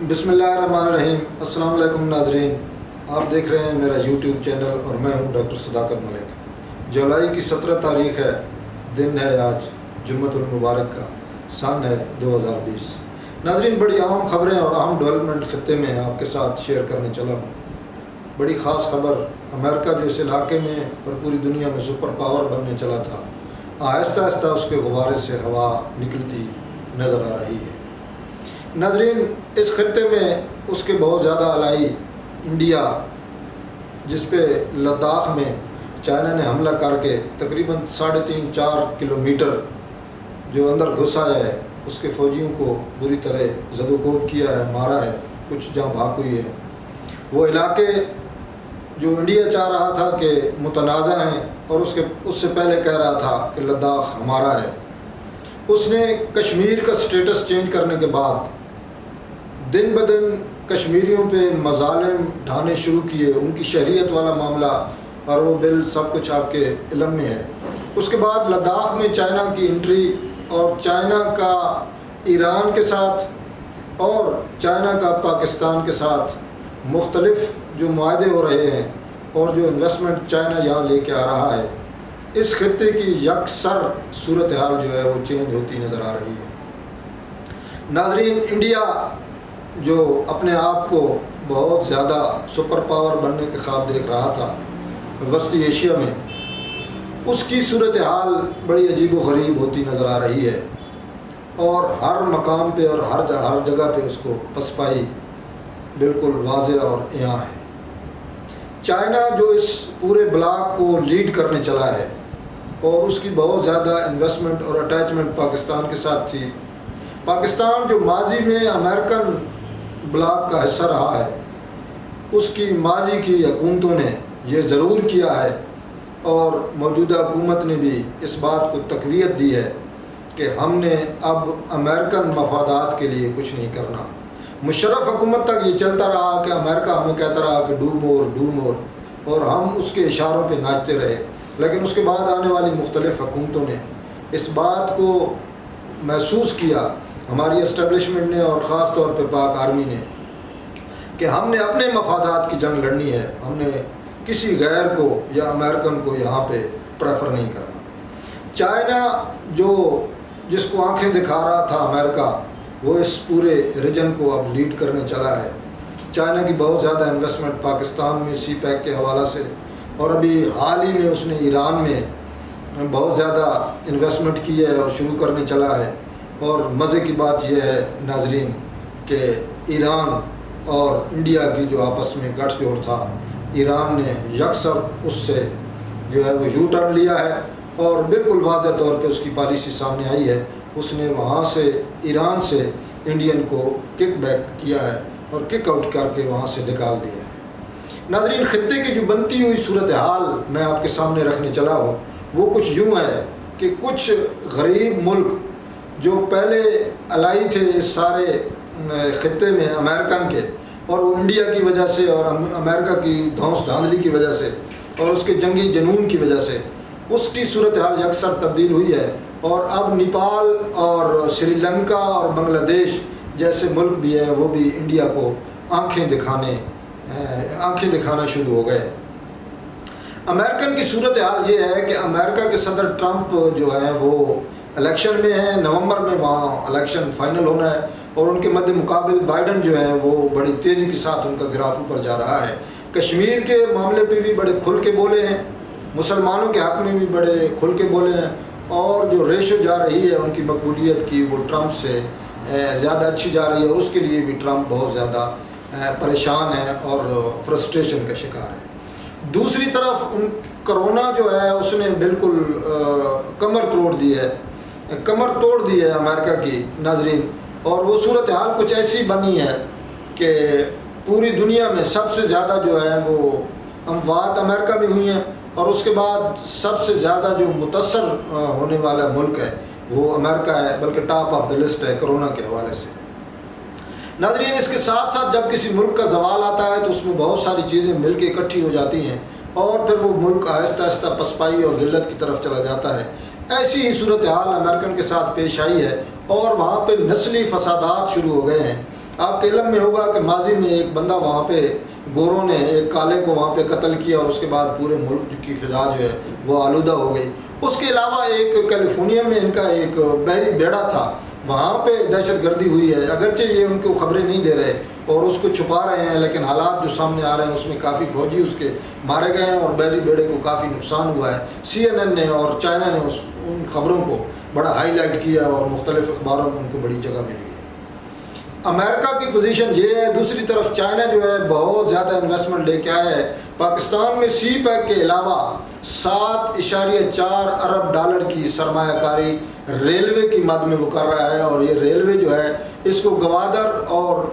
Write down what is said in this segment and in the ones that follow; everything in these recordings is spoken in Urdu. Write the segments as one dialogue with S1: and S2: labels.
S1: بسم اللہ الرحمن الرحیم۔ السلام علیکم ناظرین، آپ دیکھ رہے ہیں میرا یوٹیوب چینل اور میں ہوں ڈاکٹر صداقت ملک۔ جولائی کی 17 تاریخ ہے، دن ہے آج جمعۃ المبارک کا، سن ہے 2020۔ ناظرین، بڑی اہم خبریں اور اہم ڈیولپمنٹ خطے میں آپ کے ساتھ شیئر کرنے چلا ہوں۔ بڑی خاص خبر، امریکہ جو اس علاقے میں اور پوری دنیا میں سپر پاور بننے چلا تھا، آہستہ آہستہ اس کے غبارے سے ہوا نکلتی نظر آ رہی ہے۔ ناظرین، اس خطے میں اس کے بہت زیادہ الائی انڈیا، جس پہ لداخ میں چائنا نے حملہ کر کے تقریباً 3.5-4 کلومیٹر جو اندر گھسا ہے، اس کے فوجیوں کو بری طرح زد و کوب کیا ہے، مارا ہے، کچھ جاں بھاگ ہوئی ہے۔ وہ علاقے جو انڈیا چاہ رہا تھا کہ متنازع ہیں اور اس سے پہلے کہہ رہا تھا کہ لداخ ہمارا ہے، اس نے کشمیر کا سٹیٹس چینج کرنے کے بعد دن بدن کشمیریوں پہ مظالم ڈھانے شروع کیے، ان کی شہریت والا معاملہ، اور وہ بل سب کچھ آپ کے علم میں ہے۔ اس کے بعد لداخ میں چائنا کی انٹری اور چائنا کا ایران کے ساتھ اور چائنا کا پاکستان کے ساتھ مختلف جو معاہدے ہو رہے ہیں اور جو انویسٹمنٹ چائنا یہاں لے کے آ رہا ہے، اس خطے کی یکسر صورتحال جو ہے وہ چینج ہوتی نظر آ رہی ہے۔ ناظرین، انڈیا جو اپنے آپ کو بہت زیادہ سپر پاور بننے کے خواب دیکھ رہا تھا وسطی ایشیا میں، اس کی صورتحال بڑی عجیب و غریب ہوتی نظر آ رہی ہے، اور ہر مقام پہ اور ہر جگہ پہ اس کو پسپائی بالکل واضح اور عیاں ہے۔ چائنا جو اس پورے بلاک کو لیڈ کرنے چلا ہے اور اس کی بہت زیادہ انویسٹمنٹ اور اٹیچمنٹ پاکستان کے ساتھ تھی۔ پاکستان جو ماضی میں امریکن بلاک کا حصہ رہا ہے، اس کی ماضی کی حکومتوں نے یہ ضرور کیا ہے، اور موجودہ حکومت نے بھی اس بات کو تقویت دی ہے کہ ہم نے اب امریکن مفادات کے لیے کچھ نہیں کرنا۔ مشرف حکومت تک یہ چلتا رہا کہ امریکہ ہمیں کہتا رہا کہ ڈو مور، اور ہم اس کے اشاروں پہ ناچتے رہے، لیکن اس کے بعد آنے والی مختلف حکومتوں نے اس بات کو محسوس کیا، ہماری اسٹیبلشمنٹ نے اور خاص طور پہ پاک آرمی نے، کہ ہم نے اپنے مفادات کی جنگ لڑنی ہے، ہم نے کسی غیر کو یا امریکن کو یہاں پہ پریفر نہیں کرنا۔ چائنا جس کو آنکھیں دکھا رہا تھا امریکہ، وہ اس پورے ریجن کو اب لیڈ کرنے چلا ہے۔ چائنا کی بہت زیادہ انویسٹمنٹ پاکستان میں سی پیک کے حوالے سے، اور ابھی حال ہی میں اس نے ایران میں بہت زیادہ انویسٹمنٹ کی ہے اور شروع کرنے چلا ہے۔ اور مزے کی بات یہ ہے ناظرین کہ ایران اور انڈیا کی جو آپس میں گٹھ جوڑ تھا، ایران نے یکسر اس سے جو ہے وہ یو ٹرن لیا ہے، اور بالکل واضح طور پہ اس کی پالیسی سامنے آئی ہے۔ اس نے وہاں سے ایران سے انڈین کو کک بیک کیا ہے اور کک آؤٹ کر کے وہاں سے نکال دیا ہے۔ ناظرین، خطے کی جو بنتی ہوئی صورتحال میں آپ کے سامنے رکھنے چلا ہوں، وہ کچھ یوں ہے کہ کچھ غریب ملک جو پہلے الائی تھے اس سارے خطے میں امریکن کے، اور وہ انڈیا کی وجہ سے اور امریکہ کی دھونس دھاندلی کی وجہ سے اور اس کے جنگی جنون کی وجہ سے اس کی صورتحال یکسر تبدیل ہوئی ہے، اور اب نیپال اور سری لنکا اور بنگلہ دیش جیسے ملک بھی ہیں، وہ بھی انڈیا کو آنکھیں دکھانا شروع ہو گئے۔ امریکن کی صورتحال یہ ہے کہ امریکہ کے صدر ٹرمپ جو ہیں وہ الیکشن میں ہیں، نومبر میں وہاں الیکشن فائنل ہونا ہے، اور ان کے مد مقابل بائیڈن جو ہیں وہ بڑی تیزی کے ساتھ ان کا گراف اوپر جا رہا ہے۔ کشمیر کے معاملے پہ بھی بڑے کھل کے بولے ہیں، مسلمانوں کے حق میں بھی بڑے کھل کے بولے ہیں، اور جو ریشو جا رہی ہے ان کی مقبولیت کی، وہ ٹرمپ سے زیادہ اچھی جا رہی ہے، اور اس کے لیے بھی ٹرمپ بہت زیادہ پریشان ہے اور فرسٹریشن کا شکار ہے۔ دوسری طرف کرونا جو ہے اس نے بالکل کمر توڑ دی ہے امریکہ کی ناظرین، اور وہ صورتحال کچھ ایسی بنی ہے کہ پوری دنیا میں سب سے زیادہ جو ہے وہ اموات امریکہ میں ہوئی ہیں، اور اس کے بعد سب سے زیادہ جو متاثر ہونے والا ملک ہے وہ امریکہ ہے، بلکہ ٹاپ آف دی لسٹ ہے کرونا کے حوالے سے۔ ناظرین، اس کے ساتھ ساتھ جب کسی ملک کا زوال آتا ہے تو اس میں بہت ساری چیزیں مل کے اکٹھی ہو جاتی ہیں، اور پھر وہ ملک آہستہ آہستہ پسپائی اور ذلت کی طرف چلا جاتا ہے۔ ایسی ہی صورتحال امریکن کے ساتھ پیش آئی ہے، اور وہاں پہ نسلی فسادات شروع ہو گئے ہیں۔ آپ کے علم میں ہوگا کہ ماضی میں ایک بندہ وہاں پہ گوروں نے ایک کالے کو وہاں پہ قتل کیا اور اس کے بعد پورے ملک کی فضا جو ہے وہ آلودہ ہو گئی۔ اس کے علاوہ ایک کیلیفورنیا میں ان کا ایک بحری بیڑا تھا، وہاں پہ دہشت گردی ہوئی ہے، اگرچہ یہ ان کو خبریں نہیں دے رہے اور اس کو چھپا رہے ہیں، لیکن حالات جو سامنے آ رہے ہیں اس میں کافی فوجی اس کے مارے گئے ہیں اور بحری بیڑے کو کافی نقصان ہوا ہے۔ CNN نے اور چائنا نے ان خبروں کو بڑا ہائی لائٹ کیا اور مختلف اخباروں میں ان کو بڑی جگہ ملی ہے۔ امریکہ کی پوزیشن یہ ہے، دوسری طرف چائنا جو ہے بہت زیادہ انویسٹمنٹ لے کے آیا ہے پاکستان میں۔ سی پیک کے علاوہ 7.4 ارب ڈالر کی سرمایہ کاری ریلوے کی مد میں وہ کر رہا ہے، اور یہ ریلوے جو ہے اس کو گوادر اور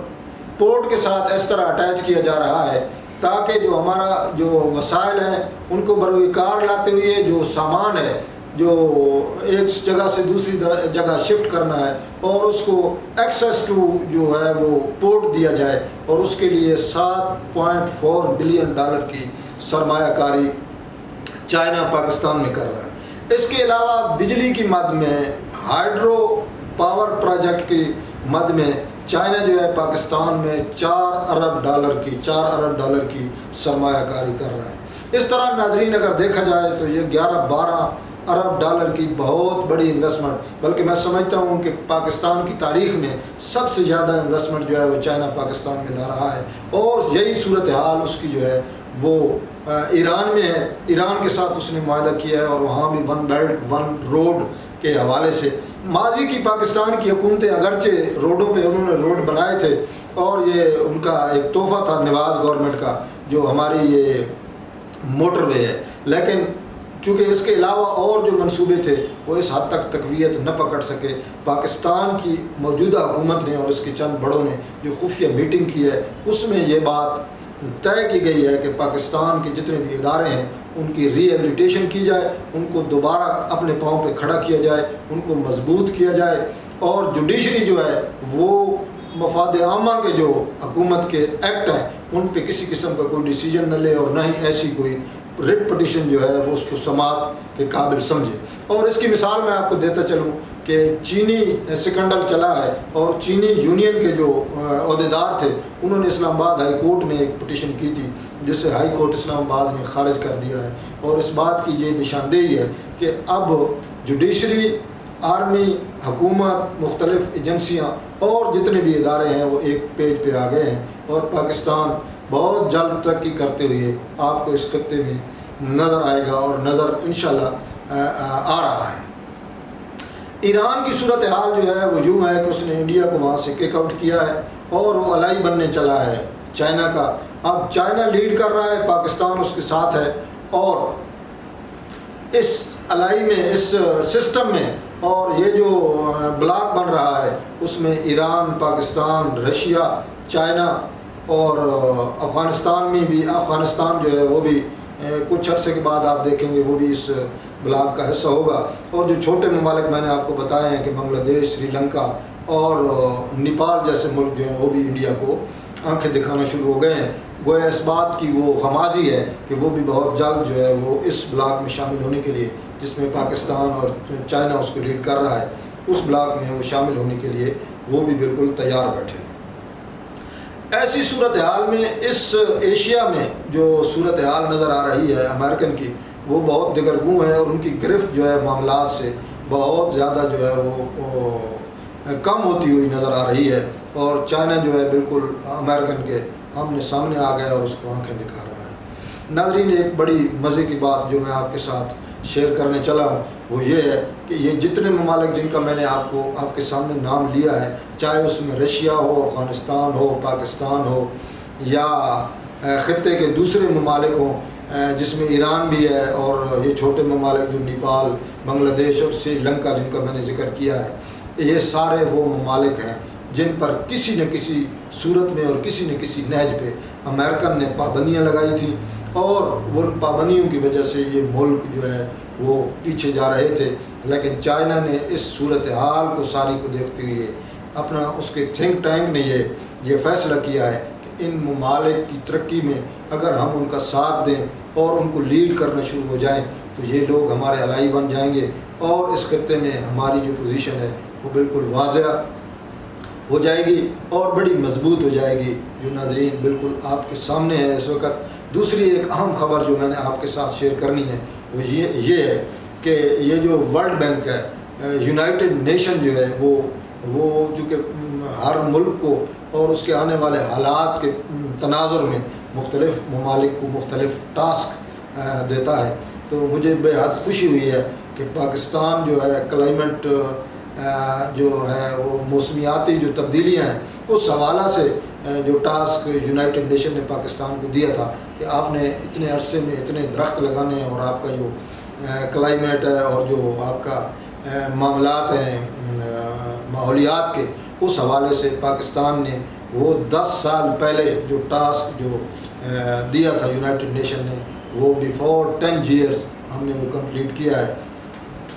S1: پورٹ کے ساتھ اس طرح اٹیچ کیا جا رہا ہے تاکہ جو ہمارا جو وسائل ہیں ان کو بروئے کار لاتے ہوئے جو سامان ہے جو ایک جگہ سے دوسری جگہ شفٹ کرنا ہے اور اس کو ایکسیس ٹو جو ہے وہ پورٹ دیا جائے، اور اس کے لیے 7.4 بلین ڈالر کی سرمایہ کاری چائنا پاکستان میں کر رہا ہے۔ اس کے علاوہ بجلی کی مد میں ہائیڈرو پاور پروجیکٹ کی مد میں چائنا جو ہے پاکستان میں 4 ارب ڈالر کی سرمایہ کاری کر رہا ہے۔ اس طرح ناظرین اگر دیکھا جائے تو یہ 11-12 ارب ڈالر کی بہت بڑی انویسٹمنٹ، بلکہ میں سمجھتا ہوں کہ پاکستان کی تاریخ میں سب سے زیادہ انویسٹمنٹ جو ہے وہ چائنا پاکستان میں لا رہا ہے، اور یہی صورتحال اس کی جو ہے وہ ایران میں ہے۔ ایران کے ساتھ اس نے معاہدہ کیا ہے اور وہاں بھی 1 بیلٹ 1 روڈ کے حوالے سے ماضی کی پاکستان کی حکومتیں اگرچہ روڈوں پہ انہوں نے روڈ بنائے تھے، اور یہ ان کا ایک تحفہ تھا نواز گورنمنٹ کا جو ہماری یہ موٹر وے ہے، لیکن چونکہ اس کے علاوہ اور جو منصوبے تھے وہ اس حد تک تقویت نہ پکڑ سکے۔ پاکستان کی موجودہ حکومت نے اور اس کے چند بڑوں نے جو خفیہ میٹنگ کی ہے اس میں یہ بات طے کی گئی ہے کہ پاکستان کے جتنے بھی ادارے ہیں ان کی ری ایبلیٹیشن کی جائے، ان کو دوبارہ اپنے پاؤں پہ کھڑا کیا جائے، ان کو مضبوط کیا جائے، اور جوڈیشری جو ہے وہ مفاد عامہ کے جو حکومت کے ایکٹ ہیں ان پہ کسی قسم کا کوئی ڈیسیجن نہ لے، اور نہ ہی ایسی کوئی ریٹ پٹیشن جو ہے وہ اس کو سماعت کے قابل سمجھے۔ اور اس کی مثال میں آپ کو دیتا چلوں کہ چینی سکنڈل چلا ہے، اور چینی یونین کے جو عہدیدار تھے انہوں نے اسلام آباد ہائی کورٹ میں ایک پٹیشن کی تھی جسے ہائی کورٹ اسلام آباد نے خارج کر دیا ہے، اور اس بات کی یہ نشاندہی ہے کہ اب جوڈیشری، آرمی، حکومت، مختلف ایجنسیاں اور جتنے بھی ادارے ہیں وہ ایک پیج پہ آ گئے ہیں، اور پاکستان بہت جلد ترقی کرتے ہوئے آپ کو اس خطے میں نظر آئے گا، اور نظر انشاءاللہ آ رہا ہے۔ ایران کی صورتحال جو ہے وہ یوں ہے کہ اس نے انڈیا کو وہاں سے کک آؤٹ کیا ہے اور وہ الائی بننے چلا ہے چائنا کا۔ اب چائنا لیڈ کر رہا ہے، پاکستان اس کے ساتھ ہے، اور اس الائی میں، اس سسٹم میں، اور یہ جو بلاک بن رہا ہے اس میں ایران، پاکستان، رشیا، چائنا اور افغانستان میں بھی، افغانستان جو ہے وہ بھی کچھ عرصے کے بعد آپ دیکھیں گے وہ بھی اس بلاک کا حصہ ہوگا، اور جو چھوٹے ممالک میں نے آپ کو بتائے ہیں کہ بنگلہ دیش، سری لنکا اور نیپال جیسے ملک جو ہیں وہ بھی انڈیا کو آنکھیں دکھانا شروع ہو گئے ہیں۔ گویا اس بات کی وہ غمازی ہے کہ وہ بھی بہت جلد جو ہے وہ اس بلاک میں شامل ہونے کے لیے، جس میں پاکستان اور چائنا اس کو لیڈ کر رہا ہے، اس بلاک میں وہ شامل ہونے کے لیے وہ بھی بالکل تیار بیٹھے ہیں۔ ایسی صورتحال میں اس ایشیا میں جو صورتحال نظر آ رہی ہے امریکن کی، وہ بہت دگرگوں ہے، اور ان کی گرفت جو ہے معاملات سے بہت زیادہ جو ہے وہ کم ہوتی ہوئی نظر آ رہی ہے، اور چائنا جو ہے بالکل امریکن کے آمنے سامنے آ گیا اور اس کو آنکھیں دکھا رہا ہے۔ ناظرین، ایک بڑی مزے کی بات جو میں آپ کے ساتھ شیئر کرنے چلا ہوں وہ یہ ہے کہ یہ جتنے ممالک جن کا میں نے آپ کے سامنے نام لیا ہے، چاہے اس میں رشیا ہو، افغانستان ہو، پاکستان ہو، یا خطے کے دوسرے ممالک ہوں جس میں ایران بھی ہے، اور یہ چھوٹے ممالک جو نیپال، بنگلہ دیش اور سری لنکا جن کا میں نے ذکر کیا ہے، یہ سارے وہ ممالک ہیں جن پر کسی نہ کسی صورت میں اور کسی نہ کسی نہج پہ امریکن نے پابندیاں لگائی تھیں، اور ان پابندیوں کی وجہ سے یہ ملک جو ہے وہ پیچھے جا رہے تھے۔ لیکن چائنا نے اس صورتحال کو ساری کو دیکھتے ہوئے اپنا، اس کے تھنک ٹینک نے یہ فیصلہ کیا ہے کہ ان ممالک کی ترقی میں اگر ہم ان کا ساتھ دیں اور ان کو لیڈ کرنا شروع ہو جائیں تو یہ لوگ ہمارے الائی بن جائیں گے، اور اس خطے میں ہماری جو پوزیشن ہے وہ بالکل واضح ہو جائے گی اور بڑی مضبوط ہو جائے گی، جو ناظرین بالکل آپ کے سامنے ہے اس وقت۔ دوسری ایک اہم خبر جو میں نے آپ کے ساتھ شیئر کرنی ہے وہ یہ ہے کہ یہ جو ورلڈ بینک ہے، یونائٹڈ نیشن جو ہے وہ چونکہ ہر ملک کو اور اس کے آنے والے حالات کے تناظر میں مختلف ممالک کو مختلف ٹاسک دیتا ہے، تو مجھے بے حد خوشی ہوئی ہے کہ پاکستان جو ہے کلائمیٹ جو ہے وہ موسمیاتی جو تبدیلیاں ہیں اس حوالہ سے جو ٹاسک یونائٹڈ نیشن نے پاکستان کو دیا تھا کہ آپ نے اتنے عرصے میں اتنے درخت لگانے ہیں، اور آپ کا جو کلائمیٹ ہے اور جو آپ کا معاملات ہیں ماحولیات کے، اس حوالے سے پاکستان نے وہ 10 سال پہلے جو ٹاسک جو دیا تھا یونائٹڈ نیشن نے، وہ بیفور 10 ایئرز ہم نے وہ کمپلیٹ کیا ہے۔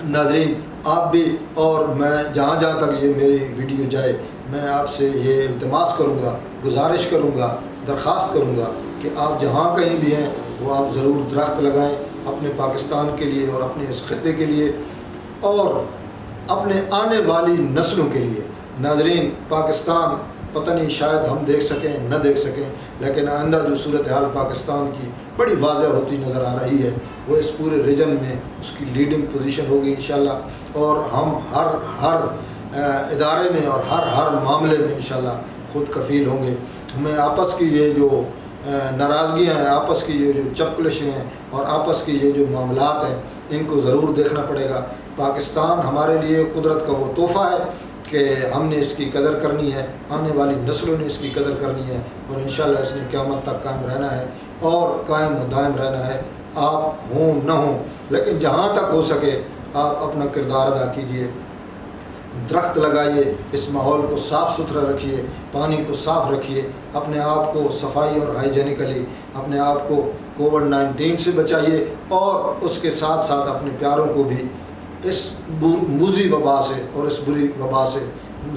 S1: ناظرین آپ بھی اور میں جہاں جہاں تک یہ میری ویڈیو جائے، میں آپ سے یہ التماس کروں گا، گزارش کروں گا، درخواست کروں گا کہ آپ جہاں کہیں بھی ہیں وہ آپ ضرور درخت لگائیں اپنے پاکستان کے لیے اور اپنے اس خطے کے لیے اور اپنے آنے والی نسلوں کے لیے۔ ناظرین پاکستان پتہ نہیں شاید ہم دیکھ سکیں نہ دیکھ سکیں، لیکن آئندہ جو صورتحال پاکستان کی بڑی واضح ہوتی نظر آ رہی ہے، وہ اس پورے ریجن میں اس کی لیڈنگ پوزیشن ہوگی انشاءاللہ، اور ہم ہر ادارے میں اور ہر معاملے میں انشاءاللہ خود کفیل ہوں گے۔ ہمیں آپس کی یہ جو ناراضگیاں ہیں، آپس کی یہ جو چپکلشیں ہیں اور آپس کی یہ جو معاملات ہیں، ان کو ضرور دیکھنا پڑے گا۔ پاکستان ہمارے لیے قدرت کا وہ تحفہ ہے کہ ہم نے اس کی قدر کرنی ہے، آنے والی نسلوں نے اس کی قدر کرنی ہے، اور انشاءاللہ اس نے قیامت تک قائم رہنا ہے اور قائم و دائم رہنا ہے، آپ ہوں نہ ہوں، لیکن جہاں تک ہو سکے آپ اپنا کردار ادا کیجئے، درخت لگائیے، اس ماحول کو صاف ستھرا رکھیے، پانی کو صاف رکھیے، اپنے آپ کو صفائی اور ہائیجینکلی اپنے آپ کو کووڈ-19 سے بچائیے، اور اس کے ساتھ ساتھ اپنے پیاروں کو بھی اس موذی وبا سے اور اس بری وبا سے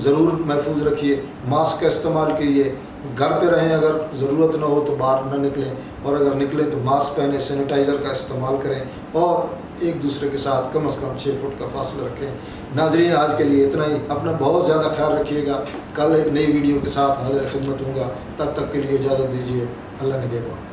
S1: ضرور محفوظ رکھیے۔ ماسک کا استعمال کیجیے، گھر پہ رہیں، اگر ضرورت نہ ہو تو باہر نہ نکلیں، اور اگر نکلیں تو ماسک پہنیں، سینیٹائزر کا استعمال کریں، اور ایک دوسرے کے ساتھ کم از کم 6 فٹ کا فاصلہ رکھیں۔ ناظرین آج کے لیے اتنا ہی، اپنا بہت زیادہ خیال رکھیے گا۔ کل ایک نئی ویڈیو کے ساتھ حاضر خدمت ہوں گا، تب تک کے لیے اجازت دیجیے۔ اللہ نگہبان۔